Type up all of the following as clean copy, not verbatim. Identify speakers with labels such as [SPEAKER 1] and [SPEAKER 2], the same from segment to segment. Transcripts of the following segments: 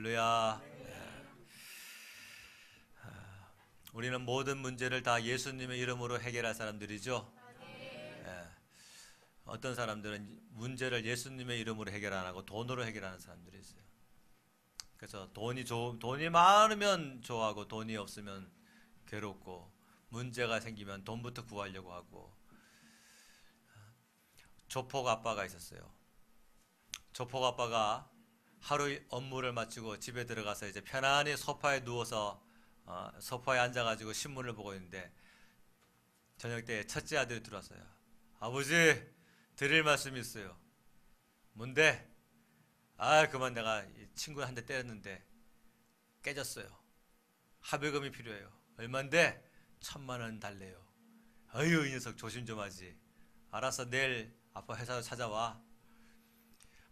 [SPEAKER 1] 할렐루야. 우리는 모든 문제를 다 예수님의 이름으로 해결할 사람들이죠. 어떤 사람들은 문제를 예수님의 이름으로 해결 안 하고 돈으로 해결하는 사람들이 있어요. 그래서 돈이 많으면 좋아하고 돈이 없으면 괴롭고, 문제가 생기면 돈부터 구하려고 하고. 조폭 아빠가 있었어요. 조폭 아빠가 하루 업무를 마치고 집에 들어가서 이제 편안히 소파에 누워서 소파에 앉아가지고 신문을 보고 있는데, 저녁 때 첫째 아들이 들어왔어요. 아버지, 드릴 말씀이 있어요. 뭔데? 그만 내가 친구 한 대 때렸는데 깨졌어요. 합의금이 필요해요. 얼만데? 1,000만 원 달래요. 어휴, 이 녀석 조심 좀 하지. 알았어, 내일 아빠 회사로 찾아와.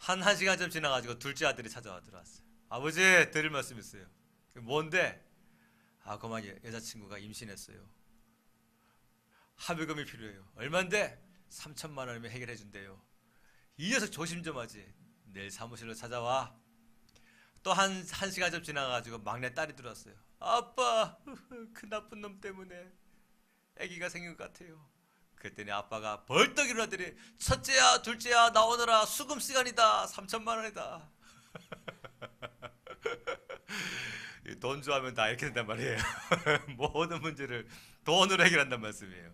[SPEAKER 1] 한 시간쯤 지나가지고 둘째 아들이 들어왔어요. 아버지, 드릴 말씀 있어요. 뭔데? 그만 여자친구가 임신했어요. 합의금이 필요해요. 얼만데? 3,000만 원이면 해결해 준대요. 이 녀석 조심 좀 하지. 내일 사무실로 찾아와. 또 한 시간쯤 지나가지고 막내 딸이 들어왔어요. 아빠, 그 나쁜 놈 때문에 아기가 생긴 것 같아요. 그랬더니 아빠가 벌떡 일어나더니, 첫째야 둘째야 나오너라, 수금 시간이다. 3,000만 원이다. 돈 좋아하면 다 이렇게 된단 말이에요. 모든 문제를 돈으로 해결한단 말씀이에요.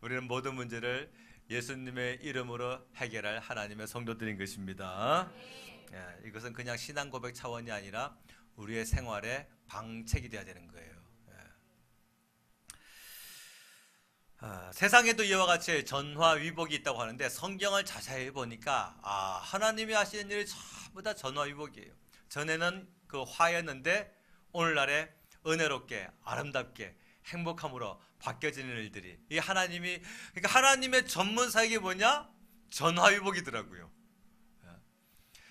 [SPEAKER 1] 우리는 모든 문제를 예수님의 이름으로 해결할 하나님의 성도들인 것입니다. 이것은 그냥 신앙 고백 차원이 아니라 우리의 생활의 방책이 되어야 되는 거예요. 세상에도 이와 같이 전화위복이 있다고 하는데, 성경을 자세히 보니까 하나님이 하시는 일이 전부 다 전화위복이에요. 전에는 그 화였는데 오늘날에 은혜롭게 아름답게 행복함으로 바뀌어지는 일들이, 이 그러니까 하나님의 전문 사역이 뭐냐? 전화위복이더라고요.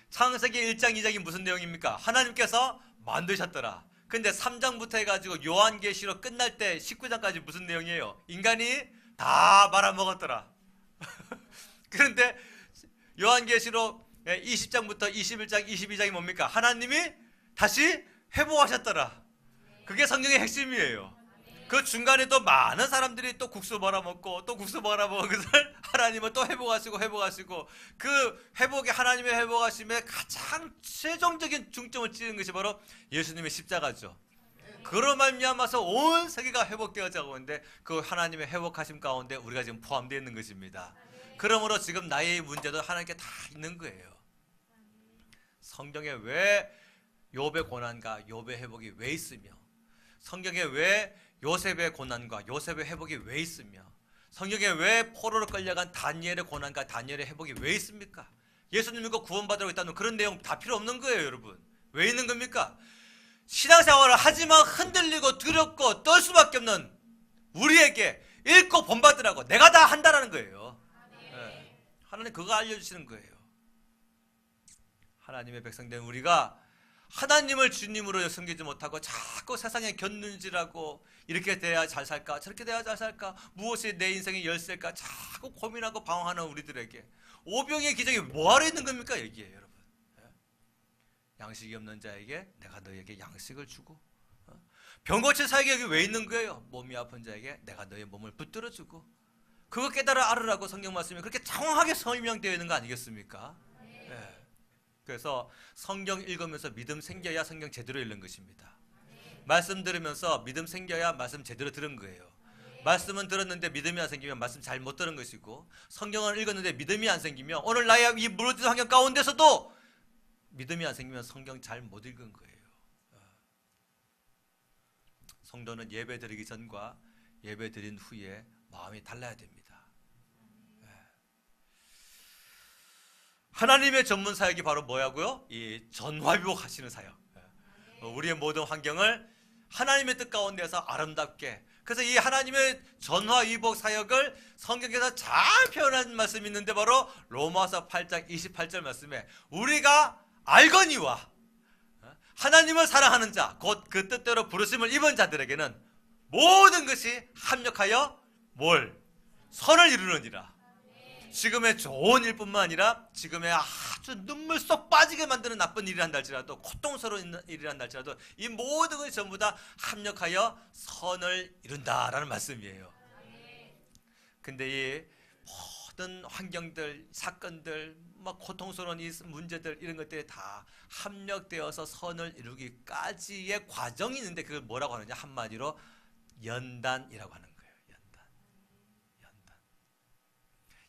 [SPEAKER 1] 창세기 1장 2장이 무슨 내용입니까? 하나님께서 만드셨더라. 근데 3장부터 해가지고 요한계시록 끝날 때 19장까지 무슨 내용이에요? 인간이 다 말아먹었더라. 그런데 요한계시록 20장부터 21장 22장이 뭡니까? 하나님이 다시 회복하셨더라. 그게 성경의 핵심이에요. 그 중간에 또 많은 사람들이 또 국수 말아먹고 또 국수 말아먹은 것을 하나님은 또 회복하시고 그 회복에, 하나님의 회복하심에 가장 최종적인 중점을 찍은 것이 바로 예수님의 십자가죠. 그로 말미암아서 온 세계가 회복되어지고 있는데, 그 하나님의 회복하심 가운데 우리가 지금 포함되어 있는 것입니다. 그러므로 지금 나의 문제도 하나님께 다 있는 거예요. 성경에 왜 욥의 고난과 욥의 회복이 왜 있으며, 성경에 왜 요셉의 고난과 요셉의 회복이 왜 있으며, 성경에 왜 포로로 끌려간 다니엘의 고난과 다니엘의 회복이 왜 있습니까? 예수님 믿고 구원받으라고 했다는 그런 내용 다 필요 없는 거예요, 여러분. 왜 있는 겁니까? 신앙생활을 하지만 흔들리고 두렵고 떨 수밖에 없는 우리에게 읽고 본받으라고, 내가 다 한다라는 거예요. 하나님 그거 알려주시는 거예요. 하나님의 백성된 우리가 하나님을 주님으로 섬기지 못하고 자꾸 세상에 곁눈질하고, 이렇게 돼야 잘 살까, 저렇게 돼야 잘 살까, 무엇이 내 인생의 열쇠일까 자꾸 고민하고 방황하는 우리들에게 오병의 기적이 뭐하러 있는 겁니까? 여기에 여러분, 양식이 없는 자에게 내가 너에게 양식을 주고, 병 고친 사에게 여기 왜 있는 거예요? 몸이 아픈 자에게 내가 너의 몸을 붙들어 주고. 그거 깨달아 알으라고 성경 말씀이 그렇게 장황하게 설명되어 있는 거 아니겠습니까? 그래서 성경 읽으면서 믿음 생겨야 성경 제대로 읽는 것입니다. 말씀 들으면서 믿음 생겨야 말씀 제대로 들은 거예요. 말씀은 들었는데 믿음이 안 생기면 말씀 잘 못 들은 것이고, 성경을 읽었는데 믿음이 안 생기면, 오늘 나의 이 무너진 환경 가운데서도 믿음이 안 생기면 성경 잘 못 읽은 거예요. 성도는 예배 드리기 전과 예배 드린 후에 마음이 달라야 됩니다. 하나님의 전문 사역이 바로 뭐야고요? 이 전화위복 하시는 사역. 우리의 모든 환경을 하나님의 뜻 가운데서 아름답게. 그래서 이 하나님의 전화위복 사역을 성경에서 잘 표현한 말씀이 있는데, 바로 로마서 8장 28절 말씀에, 우리가 알거니와 하나님을 사랑하는 자, 곧 그 뜻대로 부르심을 입은 자들에게는 모든 것이 합력하여 뭘? 선을 이루느니라. 지금의 좋은 일뿐만 아니라 지금의 아주 눈물 쏙 빠지게 만드는 나쁜 일을 한다 할지라도, 고통스러운 일을 한다 할지라도 이 모든 것이 전부 다 합력하여 선을 이룬다라는 말씀이에요. 근데 이 모든 환경들, 사건들, 막 고통스러운 이 문제들, 이런 것들이 다 합력되어서 선을 이루기까지의 과정이 있는데, 그걸 뭐라고 하느냐, 한마디로 연단이라고 하는 거예요.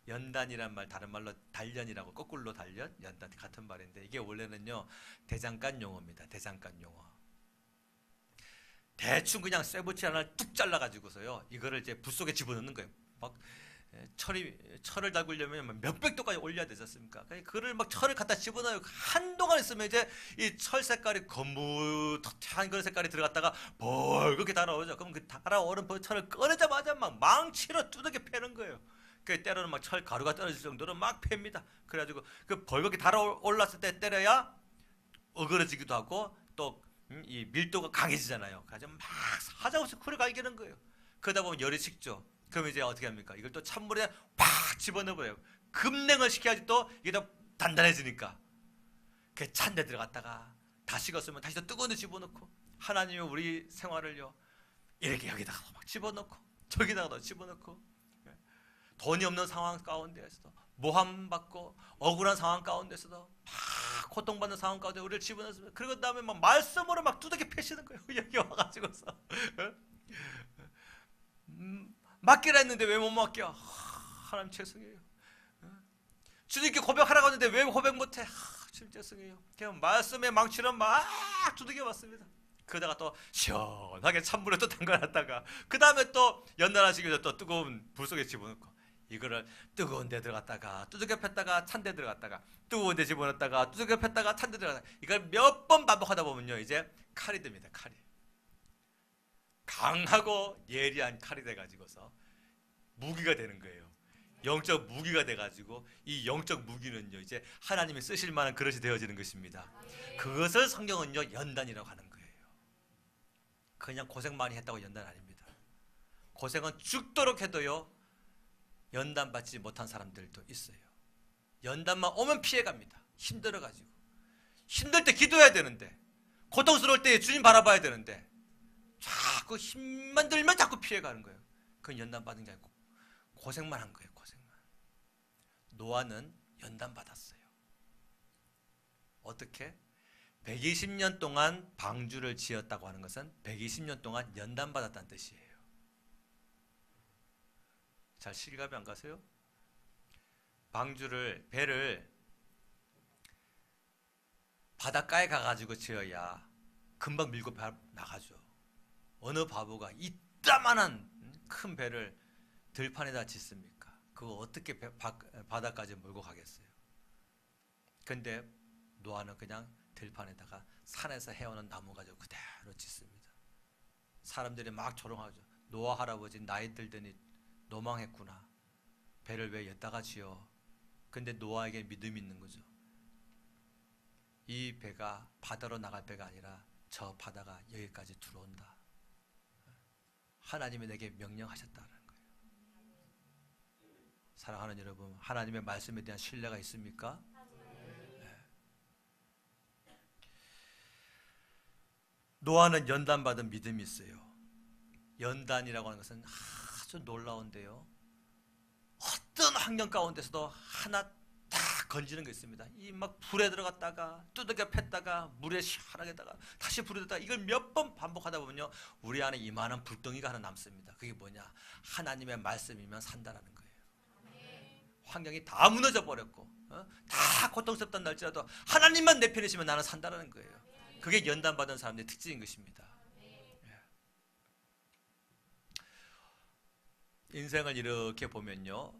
[SPEAKER 1] 연단이란 말, 다른 말로 단련이라고, 거꾸로 단련, 연단 같은 말인데, 이게 원래는요 대장간 용어입니다. 대장간 용어. 대충 그냥 쇠붙이 하나를 뚝 잘라가지고서요, 이거를 이제 불 속에 집어넣는 거예요. 막 철을 달구려면 몇백 도까지 올려야 되지 않습니까? 그걸 막 철을 갖다 집어넣어요. 한동안 있으면 이제 이 철 색깔이 거뭇한 그런 색깔이 들어갔다가 벌겋게 달아오르죠. 그럼 그 달아오른 철을 꺼내자마자 막 망치로 두들겨 패는 거예요. 그 때로는 막 철 가루가 떨어질 정도로 막 팹니다. 그래가지고 그 벌겋게 달아올랐을 때 때려야 어그러지기도 하고, 또 이 밀도가 강해지잖아요. 그래서 막 사정없이 쿨을 갈기는 거예요. 그러다 보면 열이 식죠. 그럼 이제 어떻게 합니까? 이걸 또 찬물에 팍 집어넣어버려요. 급냉을 시켜야지 또 이게 더 단단해지니까. 그 찬 데 들어갔다가 다 식었으면 다시 또 뜨거운 데 집어넣고, 하나님이 우리 생활을요 이렇게 여기다가 막 집어넣고 저기다가 집어넣고, 돈이 없는 상황 가운데에서도, 모함받고 억울한 상황 가운데서도, 막 고통받는 상황 가운데 우리를 집어넣습니다. 그리고 그다음에 막 말씀으로 막 두들겨 패시는 거예요. 여기 와가지고서 맡기라 했는데 왜 못 맡겨? 하나님 죄송해요. 주님께 고백하라고 했는데 왜 고백 못해? 주님 죄송해요. 그냥 말씀의 망치로 막 두들겨 봤습니다. 그러다가 또 시원하게 찬물에 또 담가놨다가, 그 다음에 또 연단하시기 위해서 또 뜨거운 불 속에 집어넣고, 이거를 뜨거운 데 들어갔다가 두들겨 폈다가 찬 데 들어갔다가 뜨거운 데 집어넣었다가 두들겨 폈다가 찬 데 들어갔다가, 이걸 몇 번 반복하다 보면요 이제 칼이 됩니다. 칼이 강하고 예리한 칼이 돼가지고서 무기가 되는 거예요. 영적 무기가 돼가지고, 이 영적 무기는요 이제 하나님이 쓰실 만한 그릇이 되어지는 것입니다. 그것을 성경은요 연단이라고 하는 거예요. 그냥 고생 많이 했다고 연단 아닙니다. 고생은 죽도록 해도요 연단 받지 못한 사람들도 있어요. 연단만 오면 피해갑니다. 힘들어가지고. 힘들 때 기도해야 되는데, 고통스러울 때 주님 바라봐야 되는데, 자꾸 힘만 들면 자꾸 피해가는 거예요. 그건 연단 받은 게 아니고 고생만 한 거예요. 고생만. 노아는 연단 받았어요. 어떻게? 120년 동안 방주를 지었다고 하는 것은 120년 동안 연단 받았다는 뜻이에요. 잘 실감이 안 가세요? 배를 바닷가에 가가지고 지어야 금방 밀고 나가죠. 어느 바보가 이따만한 큰 배를 들판에다 짓습니까? 그거 어떻게 바다까지 몰고 가겠어요? 근데 노아는 그냥 들판에다가 산에서 해오는 나무 가지고 그대로 짓습니다. 사람들이 막 조롱하죠. 노아 할아버지 나이 들더니 노망했구나. 배를 왜 여기다가 지어? 근데 노아에게 믿음이 있는 거죠. 이 배가 바다로 나갈 배가 아니라 저 바다가 여기까지 들어온다. 하나님이 내게 명령하셨다는 거예요. 사랑하는 여러분, 하나님의 말씀에 대한 신뢰가 있습니까? 네. 노아는 연단받은 믿음이 있어요. 연단이라고 하는 것은 아주 놀라운데요, 어떤 환경 가운데서도 하나 딱 건지는 게 있습니다. 이 막 불에 들어갔다가 두들겨 팼다가 물에 시원하게다가 다시 불에 들어갔다가, 이걸 몇 번 반복하다 보면요 우리 안에 이만한 불덩이가 하나 남습니다. 그게 뭐냐? 하나님의 말씀이면 산다라는 거예요. 환경이 다 무너져 버렸고 다 고통스럽단 날지라도 하나님만 내 편이시면 나는 산다라는 거예요. 그게 연단받은 사람들의 특징인 것입니다. 인생을 이렇게 보면요,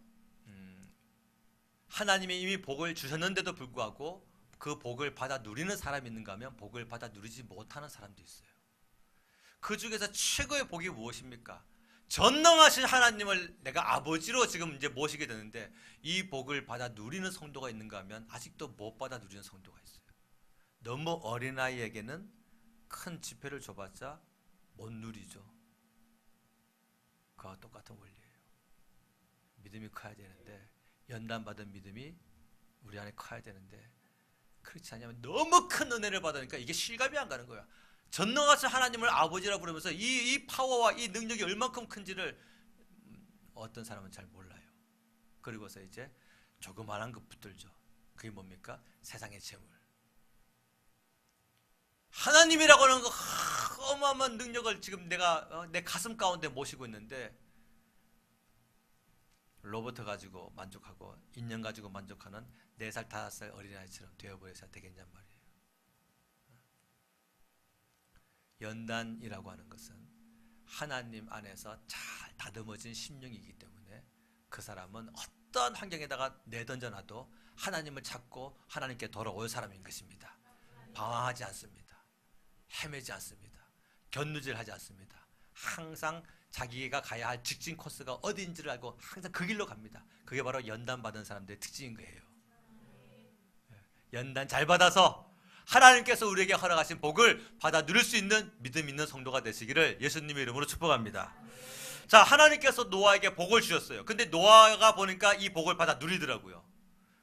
[SPEAKER 1] 하나님이 이미 복을 주셨는데도 불구하고 그 복을 받아 누리는 사람이 있는가 하면 복을 받아 누리지 못하는 사람도 있어요. 그 중에서 최고의 복이 무엇입니까? 전능하신 하나님을 내가 아버지로 지금 이제 모시게 되는데, 이 복을 받아 누리는 성도가 있는가 하면 아직도 못 받아 누리는 성도가 있어요. 너무 어린아이에게는 큰 지폐를 줘봤자 못 누리죠. 그와 똑같은 원리예요. 믿음이 커야 되는데 연단받은 믿음이 우리 안에 커야 되는데 그렇지 않냐면 너무 큰 은혜를 받으니까 이게 실감이 안 가는 거야. 전능하신 하나님을 아버지라 부르면서 이 파워와 이 능력이 얼만큼 큰지를 어떤 사람은 잘 몰라요. 그리고서 이제 조그만한 것 붙들죠. 그게 뭡니까? 세상의 재물. 하나님이라고 하는 거 어마어마한 능력을 지금 내가 내 가슴 가운데 모시고 있는데 로봇 가지고 만족하고 인형 가지고 만족하는 4살 5살 어린아이처럼 되어버려서 되겠냔 말이에요. 연단이라고 하는 것은 하나님 안에서 잘 다듬어진 심령이기 때문에 그 사람은 어떤 환경에다가 내던져놔도 하나님을 찾고 하나님께 돌아올 사람인 것입니다. 방황하지 않습니다. 헤매지 않습니다. 견누질하지 않습니다. 항상 자기가 가야 할 직진 코스가 어디인지를 알고 항상 그 길로 갑니다. 그게 바로 연단받은 사람들의 특징인 거예요. 연단 잘 받아서 하나님께서 우리에게 허락하신 복을 받아 누릴 수 있는 믿음 있는 성도가 되시기를 예수님의 이름으로 축복합니다. 자, 하나님께서 노아에게 복을 주셨어요. 근데 노아가 보니까 이 복을 받아 누리더라고요.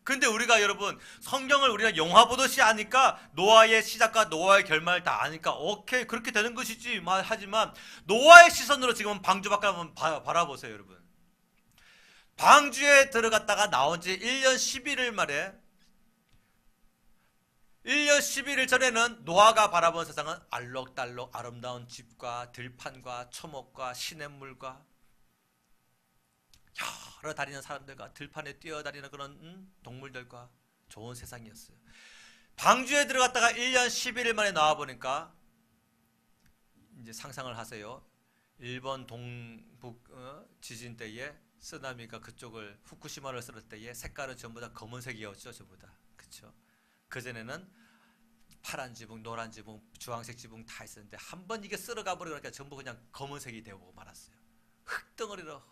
[SPEAKER 1] 근데 우리가 여러분 성경을 우리가 영화 보듯이 아니까 노아의 시작과 노아의 결말을 다 아니까 오케이 그렇게 되는 것이지 하지만 노아의 시선으로 지금 방주 밖을 한번 바라보세요. 여러분 방주에 들어갔다가 나온 지 1년 11일 만에 1년 11일 전에는 노아가 바라본 세상은 알록달록 아름다운 집과 들판과 초목과 시냇물과 여러 다니는 사람들과 들판에 뛰어다니는 그런 동물들과 좋은 세상이었어요. 방주에 들어갔다가 1년 11일 만에 나와보니까 이제 상상을 하세요. 일본 동북 지진 때에 쓰나미가 그쪽을 후쿠시마를 쓸 때에 색깔은 전부 다 검은색이었죠. 전부 다. 그렇죠? 그전에는 파란 지붕, 노란 지붕, 주황색 지붕 다 있었는데 한번 이게 쓸어가 버리니까 전부 그냥 검은색이 되고 말았어요. 흙덩어리로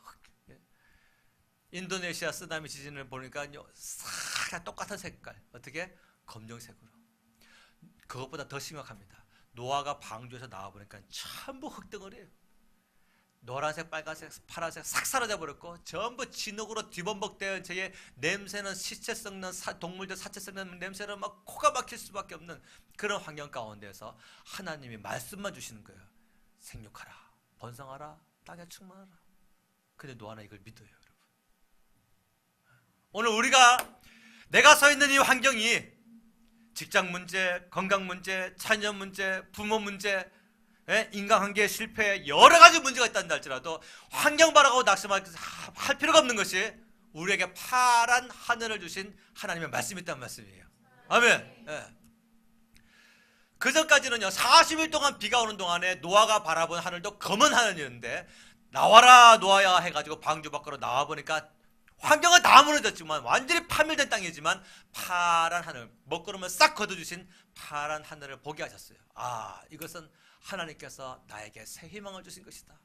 [SPEAKER 1] 인도네시아 쓰나미 지진을 보니까요 싹 똑같은 색깔 어떻게? 검정색으로. 그것보다 더 심각합니다. 노아가 방주에서 나와보니까 전부 흙덩어리예요. 노란색, 빨간색, 파란색 싹 사라져 버렸고 전부 진흙으로 뒤범벅되어 저의 냄새는 시체 썩는 동물들 사체 썩는 냄새는 막 코가 막힐 수밖에 없는 그런 환경 가운데서 하나님이 말씀만 주시는 거예요. 생육하라, 번성하라, 땅에 충만하라. 근데 노아는 이걸 믿어요. 여러분 오늘 내가 서 있는 이 환경이 직장 문제, 건강 문제, 자녀 문제, 부모 문제, 인간관계 실패 여러 가지 문제가 있다는 할지라도 환경 바라고 낙심할 필요가 없는 것이 우리에게 파란 하늘을 주신 하나님의 말씀이 있다는 말씀이에요. 아멘. 그 전까지는요 40일 동안 비가 오는 동안에 노아가 바라본 하늘도 검은 하늘이었는데 나와라 노아야 해가지고 방주 밖으로 나와보니까 환경은 다 무너졌지만 완전히 파멸된 땅이지만 파란 하늘 먹구름을 싹 걷어주신 파란 하늘을 보게 하셨어요. 아 이것은 하나님께서 나에게 새 희망을 주신 것이다.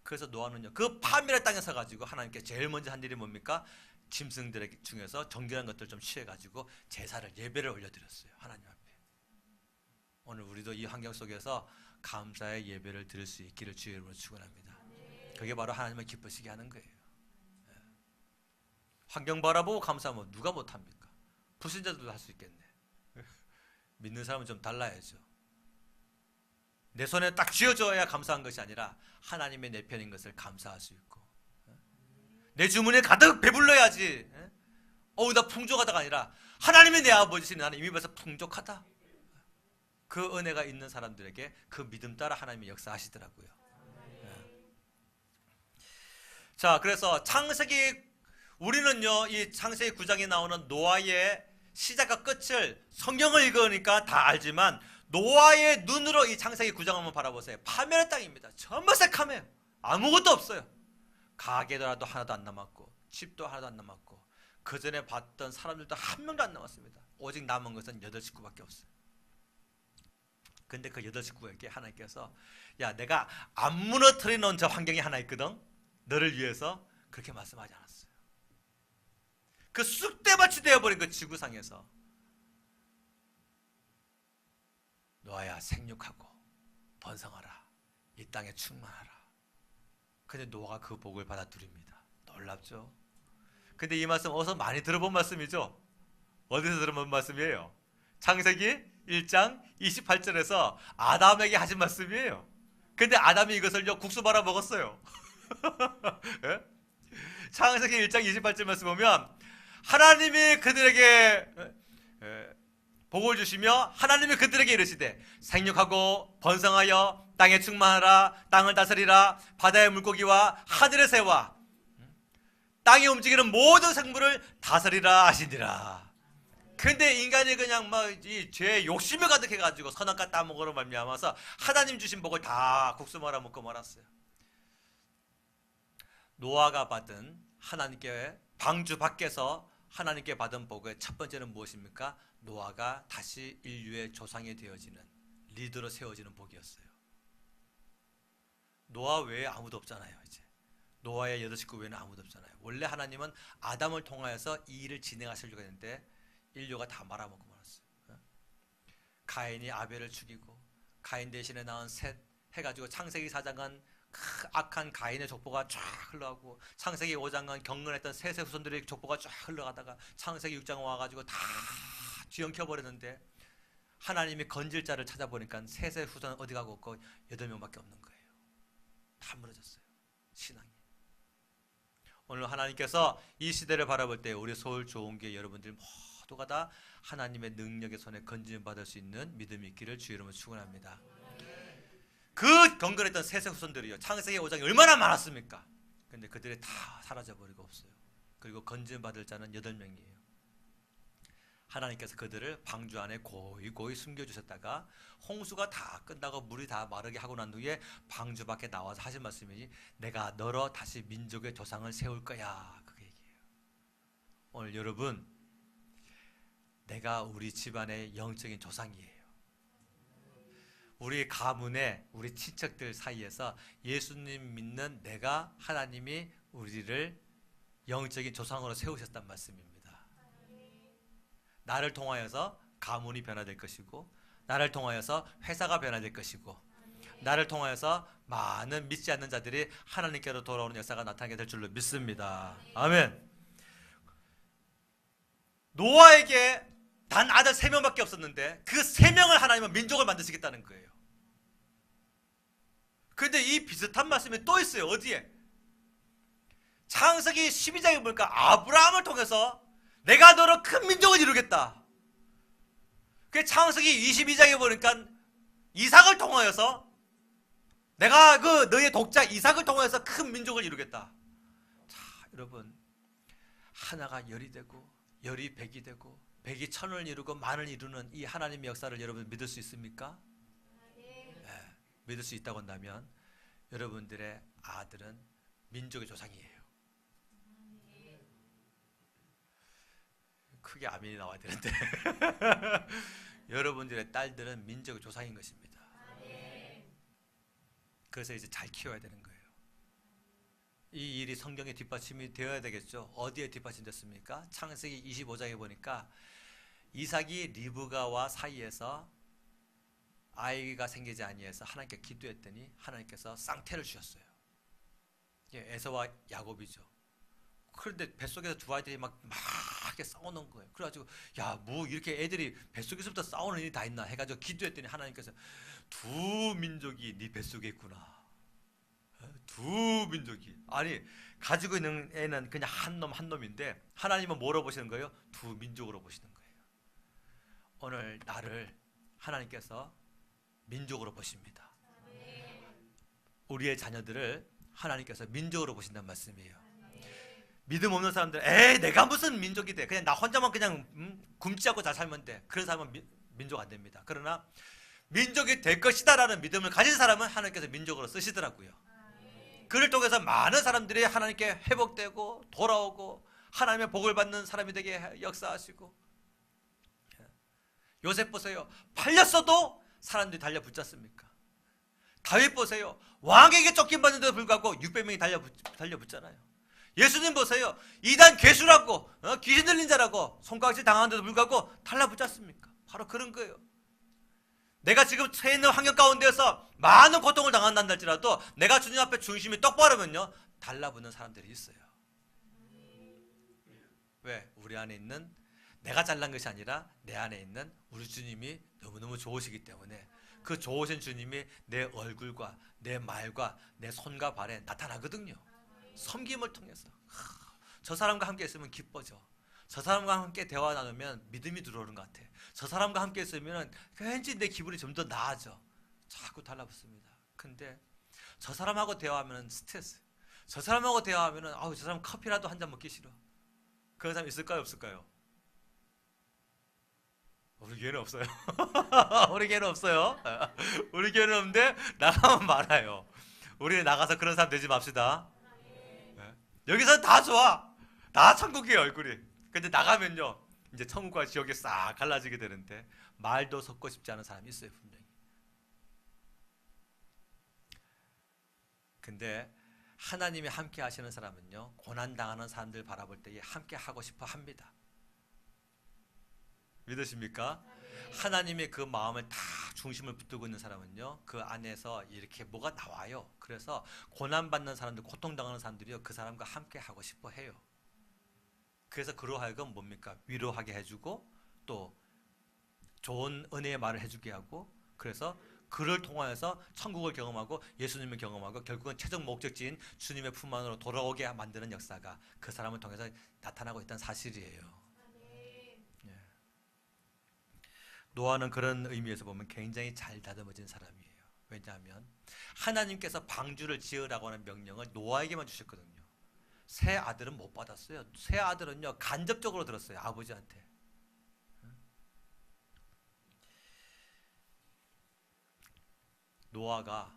[SPEAKER 1] 그래서 노아는요 그 파멸의 땅에 서가지고 하나님께 제일 먼저 한 일이 뭡니까? 짐승들 중에서 정결한 것들 좀 취해가지고 제사를 예배를 올려드렸어요. 하나님 앞에. 오늘 우리도 이 환경 속에서 감사의 예배를 드릴 수 있기를 주의 이름으로 축원합니다. 그게 바로 하나님을 기쁘시게 하는 거예요. 환경 바라보고 감사하면 누가 못합니까? 불신자들도 할 수 있겠네. 믿는 사람은 좀 달라야죠. 내 손에 딱 쥐어줘야 감사한 것이 아니라 하나님의 내 편인 것을 감사할 수 있고 내 주머니에 가득 배불러야지 나 풍족하다가 아니라 하나님이 내 아버지시니 나는 이미 벌써 풍족하다. 그 은혜가 있는 사람들에게 그 믿음 따라 하나님이 역사하시더라고요. 자, 그래서 우리는요 이 창세기 9장에 나오는 노아의 시작과 끝을 성경을 읽으니까 다 알지만 노아의 눈으로 이 창세기 9장 한번 바라보세요. 파멸의 땅입니다. 전부 새카매요. 아무것도 없어요. 가게라도 하나도 안 남았고 집도 하나도 안 남았고 그 전에 봤던 사람들도 한 명도 안 남았습니다. 오직 남은 것은 8식구밖에 없어요. 근데 그 8식구에게 하나님께서 야 내가 안 무너뜨려 놓은 저 환경이 하나 있거든. 너를 위해서 그렇게 말씀하지 않았어요. 그 쑥대밭이 되어버린 그 지구상에서 노아야 생육하고 번성하라. 이 땅에 충만하라. 근데 노아가 그 복을 받아 누립니다. 놀랍죠? 근데 이 말씀 어서 많이 들어본 말씀이죠. 어디서 들어본 말씀이에요? 창세기 1장 28절에서 아담에게 하신 말씀이에요. 근데 아담이 이것을요 국수 말아 먹었어요. 예? 창세기 1장 28절 말씀 보면 하나님이 그들에게 복을 주시며 하나님이 그들에게 이르시되 생육하고 번성하여 땅에 충만하라. 땅을 다스리라. 바다의 물고기와 하늘의 새와 땅에 움직이는 모든 생물을 다스리라 하시니라. 근데 인간이 그냥 이 죄 욕심이 가득해가지고 선악과 따먹으러 말미암아서 하나님 주신 복을 다 국수 말아 먹고 말았어요. 노아가 받은 하나님께 방주 밖에서 하나님께 받은 복의 첫 번째는 무엇입니까? 노아가 다시 인류의 조상이 되어지는 리더로 세워지는 복이었어요. 노아 외에 아무도 없잖아요. 이제 노아의 8식구 외에는 아무도 없잖아요. 원래 하나님은 아담을 통하여서 이 일을 진행하시려고 했는데 인류가 다 말아먹고 말았어요. 가인이 아벨을 죽이고 가인 대신에 낳은 셋 해가지고 창세기 4장은 악한 가인의 족보가 쫙 흘러가고 창세기 5장은 경건했던 셋의 후손들의 족보가 쫙 흘러가다가 창세기 6장 와가지고 다 뒤엉켜버렸는데 하나님이 건질 자를 찾아보니까 셋의 후손은 어디 가고 없고 8명밖에 없는 거예요. 다 무너졌어요. 신앙이. 오늘 하나님께서 이 시대를 바라볼 때 우리 서울 좋은교회 여러분들 모두가 다 하나님의 능력의 손에 건짐 받을 수 있는 믿음이 있기를 주의 이름으로 축원합니다. 그 경건했던 셋의 후손들이요 창세기 5장이 얼마나 많았습니까? 근데 그들이 다 사라져버리고 없어요. 그리고 건짐 받을 자는 8명이에요. 하나님께서 그들을 방주 안에 고이 숨겨주셨다가 홍수가 다 끝나고 물이 다 마르게 하고 난 후에 방주 밖에 나와서 하신 말씀이 내가 너로 다시 민족의 조상을 세울 거야. 그게 얘기예요. 오늘 여러분 내가 우리 집안의 영적인 조상이에요. 우리 가문에 우리 친척들 사이에서 예수님 믿는 내가 하나님이 우리를 영적인 조상으로 세우셨단 말씀입니다. 나를 통하여서 가문이 변화될 것이고 나를 통하여서 회사가 변화될 것이고 나를 통하여서 많은 믿지 않는 자들이 하나님께로 돌아오는 역사가 나타나게 될 줄로 믿습니다. 아멘. 노아에게 단 아들 3명밖에 없었는데 그 3명을 하나님은 민족을 만드시겠다는 거예요. 그런데 이 비슷한 말씀이 또 있어요. 어디에? 창세기 12장에 보니까 아브라함을 통해서 내가 너로 큰 민족을 이루겠다. 그 창세기 22장에 보니까 이삭을 통하여서 내가 그 너의 독자 이삭을 통해서 큰 민족을 이루겠다. 자, 여러분 하나가 열이 되고 열이 백이 되고 백이 천을 이루고 만을 이루는 이 하나님의 역사를 여러분 믿을 수 있습니까? 네, 믿을 수 있다고 한다면 여러분들의 아들은 민족의 조상이에요. 크게 아멘이 나와야 되는데 여러분들의 딸들은 민족의 조상인 것입니다. 그래서 이제 잘 키워야 되는 거예요. 이 일이 성경의 뒷받침이 되어야 되겠죠. 어디에 뒷받침됐습니까? 창세기 25장에 보니까 이삭이 리브가와 사이에서 아이가 생기지 아니해서 하나님께 기도했더니 하나님께서 쌍태를 주셨어요. 에서와 야곱이죠. 그런데 뱃속에서 두 아이들이 막 이렇게 싸우는 거예요. 그래가지고 야 뭐 이렇게 애들이 뱃속에서부터 싸우는 일이 다 있나 해가지고 기도했더니 하나님께서 두 민족이 네 뱃속에 있구나. 두 민족이 아니 가지고 있는 애는 그냥 한 놈인데 하나님은 뭐로 보시는 거예요? 두 민족으로 보시는 거예요. 오늘 나를 하나님께서 민족으로 보십니다. 우리의 자녀들을 하나님께서 민족으로 보신다는 말씀이에요. 믿음 없는 사람들 에이 내가 무슨 민족이 돼 그냥 나 혼자만 그냥 굶지 않고 잘 살면 돼 그런 사람은 민족 안 됩니다. 그러나 민족이 될 것이다 라는 믿음을 가진 사람은 하나님께서 민족으로 쓰시더라고요. 그를 통해서 많은 사람들이 하나님께 회복되고 돌아오고 하나님의 복을 받는 사람이 되게 역사하시고 요셉 보세요. 팔렸어도 사람들이 달려붙지 않습니까? 다윗 보세요. 왕에게 쫓김받는데도 불구하고 600명이 달려붙잖아요. 예수님 보세요. 이단 괴수라고 귀신 들린 자라고 손가락질 당하는데도 불구하고 달라붙지 않습니까? 바로 그런 거예요. 내가 지금 처해 있는 환경 가운데서 많은 고통을 당한다 할지라도 내가 주님 앞에 중심이 똑바르면요 달라붙는 사람들이 있어요. 왜? 우리 안에 있는 내가 잘난 것이 아니라 내 안에 있는 우리 주님이 너무너무 좋으시기 때문에 그 좋으신 주님이 내 얼굴과 내 말과 내 손과 발에 나타나거든요. 섬김을 통해서. 저 사람과 함께 있으면 기뻐져. 저 사람과 함께 대화 나누면 믿음이 들어오는 것 같아. 저 사람과 함께 있으면 왠지 내 기분이 좀 더 나아져. 자꾸 달라붙습니다. 근데 저 사람하고 대화하면 스트레스. 저 사람하고 대화하면 아우, 저 사람 커피라도 한 잔 먹기 싫어. 그런 사람 있을까요, 없을까요? 우리 교회는 없어요. 우리 교회는 없어요. 우리 교회는 없는데 나가면 많아요. 우리 나가서 그런 사람 되지 맙시다. 여기서 다 좋아. 다 천국이에요, 얼굴이. 근데 나가면요, 이제 천국과 지옥이 싹 갈라지게 되는데 말도 섞고 싶지 않은 사람이 있어요, 분명히. 근데 하나님이 함께 하시는 사람은요, 고난당하는 사람들 바라볼 때에 함께 하고 싶어 합니다. 믿으십니까? 하나님의 그 마음을 다 중심을 붙들고 있는 사람은요, 그 안에서 이렇게 뭐가 나와요. 그래서 고난받는 사람들, 고통당하는 사람들이요, 그 사람과 함께 하고 싶어 해요. 그래서 그로 하여금 뭡니까? 위로하게 해주고 또 좋은 은혜의 말을 해주게 하고, 그래서 그를 통하여서 천국을 경험하고 예수님을 경험하고 결국은 최종 목적지인 주님의 품 안으로 돌아오게 만드는 역사가 그 사람을 통해서 나타나고 있다는 사실이에요. 노아는 그런 의미에서 보면 굉장히 잘 다듬어진 사람이에요. 왜냐하면 하나님께서 방주를 지으라고 하는 명령을 노아에게만 주셨거든요. 새 아들은 못 받았어요. 새 아들은요, 간접적으로 들었어요, 아버지한테. 노아가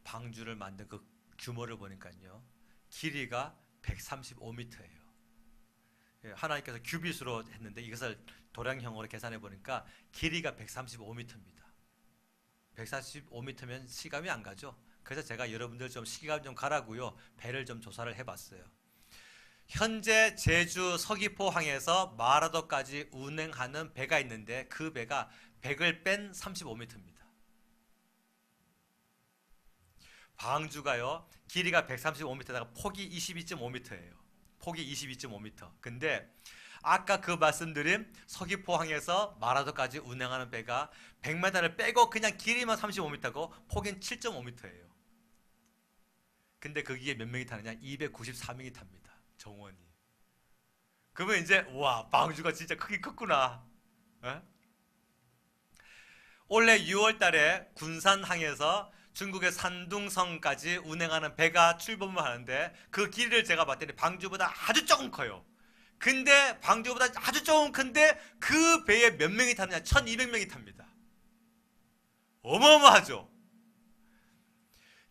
[SPEAKER 1] 방주를 만든 그 규모를 보니까요, 길이가 135m예요. 하나님께서 규빗으로 했는데 이것을 도량형으로 계산해 보니까 길이가 135m입니다. 135m면 시감이 안 가죠. 그래서 제가 여러분들 좀 시감 좀 가라고요, 배를 좀 조사를 해봤어요. 현재 제주 서귀포항에서 마라도까지 운행하는 배가 있는데 그 배가 100을 뺀 35m입니다. 방주가요, 길이가 135m에다가 폭이 22.5m예요. 폭이 22.5m. 근데 아까 그 말씀드린 서귀포항에서 마라도까지 운행하는 배가 100m를 빼고 그냥 길이만 35m고 폭인 7.5m예요. 근데 거기에 몇 명이 타느냐? 294명이 탑니다. 정원이. 그러면 이제 와, 방주가 진짜 크긴 컸구나. 에? 올해 6월 달에 군산항에서 중국의 산둥성까지 운행하는 배가 출범을 하는데 그 길이를 제가 봤더니 방주보다 아주 조금 커요. 근데 방주보다 아주 조금 큰데 그 배에 몇 명이 탑냐? 1200명이 탑니다. 어마어마하죠.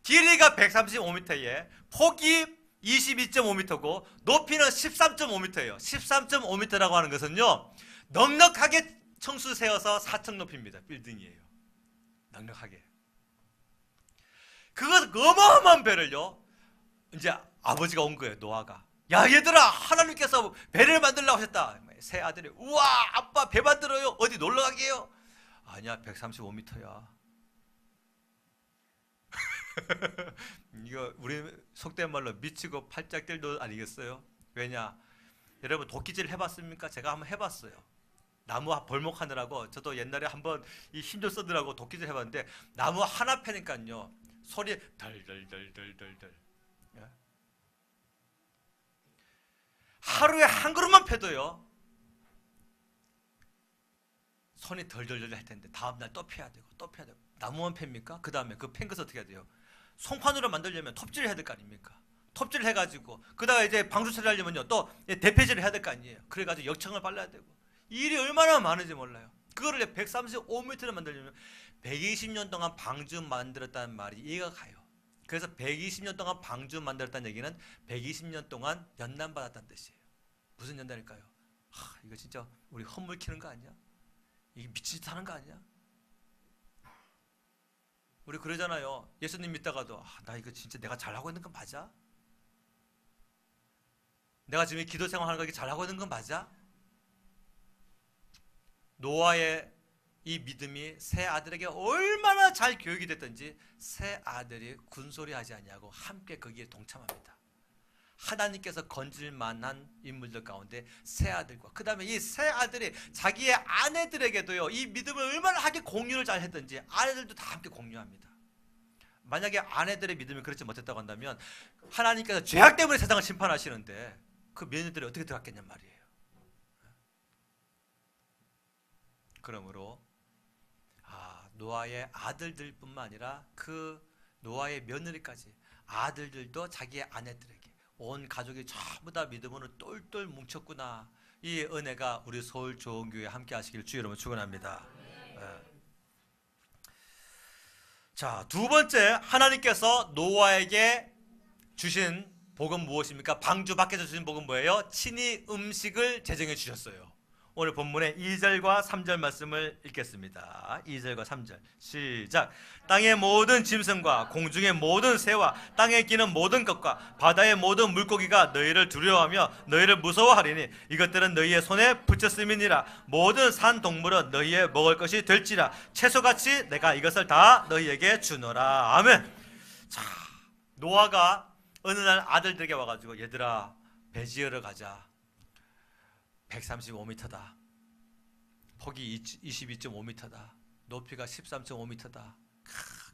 [SPEAKER 1] 길이가 135m에 폭이 22.5m고 높이는 13.5m예요. 13.5m라고 하는 것은요, 넉넉하게 청수 세워서 4층 높이입니다. 빌딩이에요. 넉넉하게. 그것 어마어마한 배를요, 이제 아버지가 온 거예요, 노아가. 야, 얘들아, 하나님께서 배를 만들려고 하셨다. 새 아들이, 우와, 아빠 배 만들어요. 어디 놀러 가게요? 아니야, 135m야. 이거 우리 속된 말로 미치고 팔짝 뛸도 아니겠어요? 왜냐? 여러분 도끼질 해봤습니까? 제가 한번 해봤어요. 나무 벌목하느라고 저도 옛날에 한번 이 힘좀 쓰느라고 도끼질 해봤는데 나무 하나 패니까요, 소리 덜덜덜덜덜덜. 하루에 한 그릇만 패도요, 손이 덜덜덜 할 텐데 다음날 또 패야 되고 또 패야 되고. 나무만 팹니까? 그 다음에 그 팬 것을 어떻게 해야 돼요? 송판으로 만들려면 톱질을 해야 될 거 아닙니까? 톱질을 해가지고 그다가 이제 방수 처리하려면요, 또 대패질을 해야 될 거 아니에요. 그래가지고 역청을 발라야 되고 일이 얼마나 많은지 몰라요. 그거를 135m를 만들려면 120년 동안 방주 만들었다는 말이 이해가 가요. 그래서 120년 동안 방주 만들었다는 얘기는 120년 동안 연단 받았다는 뜻이에요. 무슨 연단일까요? 이거 진짜 우리 헛물 키는 거 아니야? 이게 미친 짓 하는 거 아니야? 우리 그러잖아요. 예수님 믿다가도 나 이거 진짜 내가 잘하고 있는 건 맞아? 내가 지금 기도 생활하는 거 이게 잘하고 있는 건 맞아? 노아의 이 믿음이 새 아들에게 얼마나 잘 교육이 됐든지 새 아들이 군소리 하지 않냐고 함께 거기에 동참합니다. 하나님께서 건질 만한 인물들 가운데 세 아들과 그 다음에 이 세 아들이 자기의 아내들에게도요 이 믿음을 얼마나 하게 공유를 잘 했던지 아내들도 다 함께 공유합니다. 만약에 아내들의 믿음이 그렇지 못했다고 한다면 하나님께서 죄악 때문에 세상을 심판하시는데 그 며느리들이 어떻게 들어갔겠냔 말이에요. 그러므로 노아의 아들들뿐만 아니라 그 노아의 며느리까지 아들들도 자기의 아내들에게 온 가족이 전부 다 믿음으로 똘똘 뭉쳤구나. 이 은혜가 우리 서울 좋은교회 함께 하시길 주 여러분 축원합니다. 자, 두 번째 하나님께서 노아에게 주신 복은 무엇입니까? 방주 밖에서 주신 복은 뭐예요? 친히 음식을 제정해 주셨어요. 오늘 본문의 2절과 3절 말씀을 읽겠습니다. 2절과 3절 시작. 땅의 모든 짐승과 공중의 모든 새와 땅에 기는 모든 것과 바다의 모든 물고기가 너희를 두려워하며 너희를 무서워하리니 이것들은 너희의 손에 붙였음이니라. 모든 산 동물은 너희의 먹을 것이 될지라. 채소같이 내가 이것을 다 너희에게 주노라. 아멘. 자, 노아가 어느 날 아들들에게 와가지고 얘들아 배 지으러 가자. 135m다. 폭이 22.5m다. 높이가 13.5m다.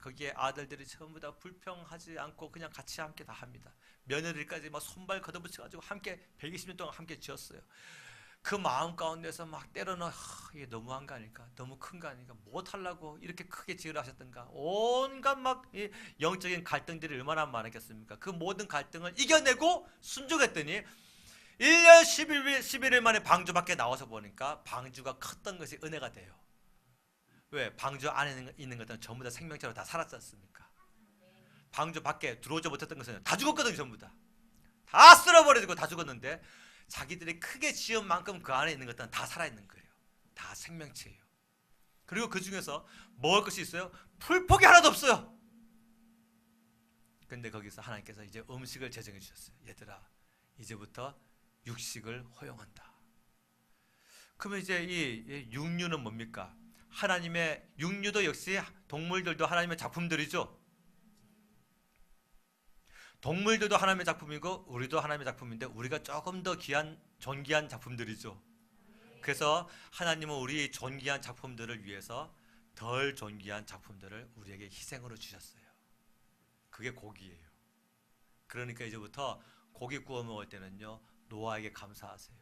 [SPEAKER 1] 거기에 아들들이 전부 다 불평하지 않고 그냥 같이 함께 다 합니다. 며느리까지 막 손발 걷어붙여가지고 함께 120년 동안 함께 지었어요. 그 마음 가운데서 막 때로는 이게 너무한 거 아닐까? 너무 큰 거 아닐까? 못하려고 이렇게 크게 지으려 하셨던가? 온갖 막 영적인 갈등들이 얼마나 많았겠습니까? 그 모든 갈등을 이겨내고 순종했더니 1년 11일 만에 방주 밖에 나와서 보니까 방주가 컸던 것이 은혜가 돼요. 왜? 방주 안에 있는 것들은 전부 다 생명체로 다 살았지 않습니까? 방주 밖에 들어오지 못했던 것은 다 죽었거든요. 전부 다 쓸어버리고 다 죽었는데 자기들이 크게 지은 만큼 그 안에 있는 것들은 다 살아있는 거예요. 다 생명체예요. 그리고 그 중에서 먹을 것이 있어요? 풀포기 하나도 없어요. 근데 거기서 하나님께서 이제 음식을 제정해 주셨어요. 얘들아 이제부터 육식을 허용한다. 그러면 이제 이 육류는 뭡니까? 하나님의 육류도 역시 동물들도 하나님의 작품들이죠. 동물들도 하나님의 작품이고 우리도 하나님의 작품인데 우리가 조금 더 귀한 존귀한 작품들이죠. 그래서 하나님은 우리 존귀한 작품들을 위해서 덜 존귀한 작품들을 우리에게 희생으로 주셨어요. 그게 고기예요. 그러니까 이제부터 고기 구워 먹을 때는요 노아에게 감사하세요.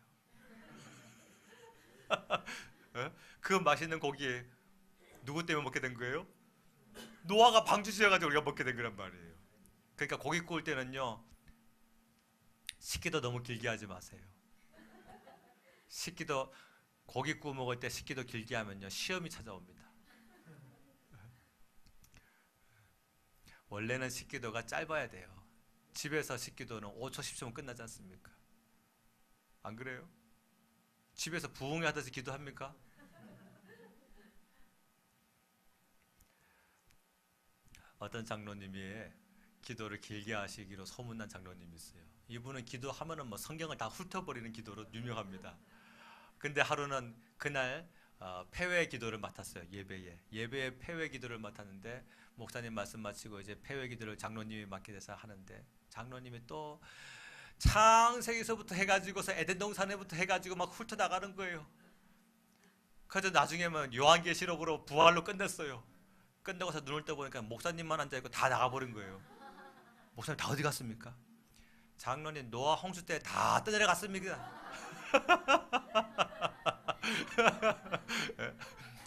[SPEAKER 1] 그 맛있는 고기 누구 때문에 먹게 된 거예요? 노아가 방주 지어가지고 우리가 먹게 된 거란 말이에요. 그러니까 고기 구울 때는요 식기도 너무 길게 하지 마세요. 식기도 고기 구워 먹을 때 식기도 길게 하면요 시험이 찾아옵니다. 원래는 식기도가 짧아야 돼요. 집에서 식기도는 5초 10초면 끝나지 않습니까? 안 그래요? 집에서 부흥회 하듯이 기도합니까? 어떤 장로님이 기도를 길게 하시기로 소문난 장로님이 있어요. 이분은 기도하면은 뭐 성경을 다 훑어버리는 기도로 유명합니다. 근데 하루는 그날 폐회 기도를 맡았어요. 예배에 폐회 기도를 맡았는데 목사님 말씀 마치고 이제 폐회 기도를 장로님이 맡게 돼서 하는데 장로님이 또 창세기서부터 해가지고서 에덴 동산에부터 해가지고 막 훑어 나가는 거예요. 그래서 나중에는 요한계시록으로 부활로 끝냈어요. 끝내고서 눈을 떠보니까 목사님만 앉아있고 다 나가버린 거예요. 목사님 다 어디 갔습니까? 장로님 노아 홍수 때 다 떠내려갔습니다.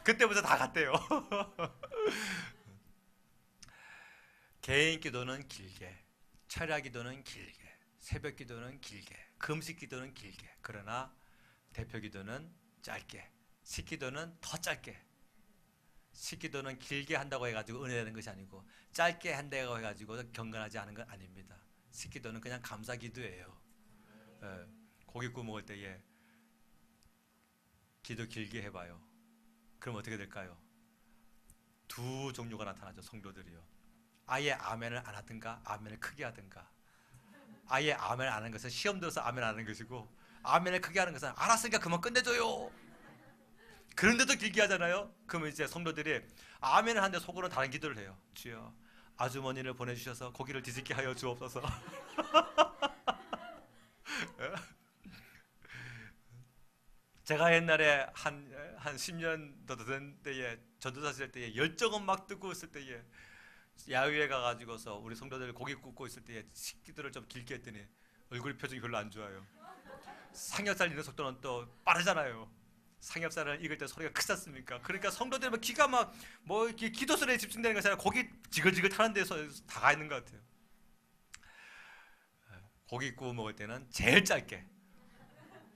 [SPEAKER 1] 그때부터 다 갔대요. 개인 기도는 길게, 철야 기도는 길게, 새벽 기도는 길게, 금식 기도는 길게. 그러나 대표 기도는 짧게, 식기도는 더 짧게. 식기도는 길게 한다고 해가지고 은혜 되는 것이 아니고 짧게 한다고 해가지고 경건하지 않은 건 아닙니다. 식기도는 그냥 감사 기도예요. 고기 구워 먹을 때에 기도 길게 해봐요. 그럼 어떻게 될까요? 두 종류가 나타나죠. 성도들이요. 아예 아멘을 안 하든가 아멘을 크게 하든가. 아예 아멘을 안 하는 것은 시험 들어서 아멘 안 하는 것이고 아멘을 크게 하는 것은 알았으니까 그만 끝내줘요. 그런데도 길게 하잖아요. 그러면 이제 성도들이 아멘을 하는데 속으로 다른 기도를 해요. 주여 아주머니를 보내주셔서 고기를 뒤집게 하여 주옵소서. 제가 옛날에 한 10년 더 된 때에 전도사 실 때에 열정은 막 뜨고 있을 때에 야외에 가가지고서 우리 성도들 고기 굽고 있을 때에 식기들을 좀 길게 했더니 얼굴 표정이 별로 안 좋아요. 삼겹살 익는 속도는 또 빠르잖아요. 삼겹살을 익을 때 소리가 크지 않습니까? 그러니까 성도들 막 기가 막 뭐 이렇게 기도 소리에 집중되는 것이 아니라 고기 지글지글 타는 데서 다 가 있는 것 같아요. 고기 구워 먹을 때는 제일 짧게,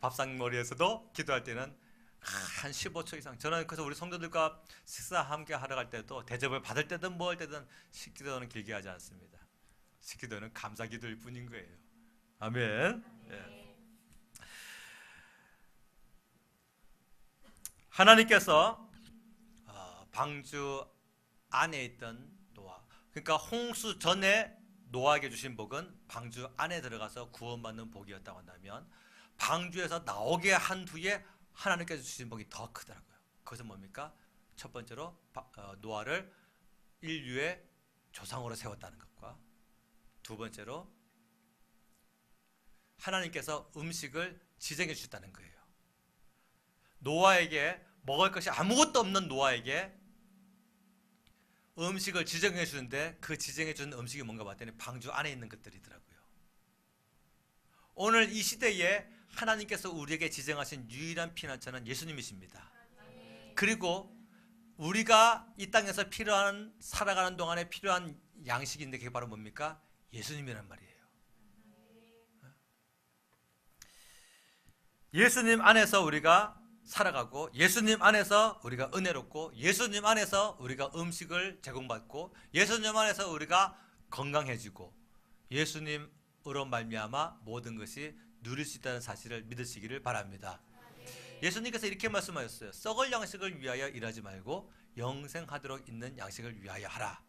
[SPEAKER 1] 밥상머리에서도 기도할 때는 한 15초 이상. 저는 그래서 우리 성도들과 식사 함께 하러 갈 때도 대접을 받을 때든 뭐 할 때든 식기도는 길게 하지 않습니다. 식기도는 감사기도일 뿐인 거예요. 아멘. 예. 하나님께서 방주 안에 있던 노아, 그러니까 홍수 전에 노아에게 주신 복은 방주 안에 들어가서 구원받는 복이었다고 한다면, 방주에서 나오게 한 후에 하나님께서 주신 복이 더 크더라고요. 그것은 뭡니까? 첫 번째로 노아를 인류의 조상으로 세웠다는 것과, 두 번째로 하나님께서 음식을 지정해 주셨다는 거예요. 노아에게 먹을 것이 아무것도 없는 노아에게 음식을 지정해 주는데, 그 지정해 주는 음식이 뭔가 봤더니 방주 안에 있는 것들이더라고요. 오늘 이 시대에 하나님께서 우리에게 지정하신 유일한 피난처는 예수님이십니다. 그리고 우리가 이 땅에서 필요한, 살아가는 동안에 필요한 양식인데 그게 바로 뭡니까? 예수님이란 말이에요. 예수님 안에서 우리가 살아가고, 예수님 안에서 우리가 은혜롭고, 예수님 안에서 우리가 음식을 제공받고, 예수님 안에서 우리가 건강해지고, 예수님으로 말미암아 모든 것이 누릴 수 있다는 사실을 믿으시기를 바랍니다. 예수님께서 이렇게 말씀하셨어요. 썩을 양식을 위하여 일하지 말고 영생하도록 있는 양식을 위하여 하라.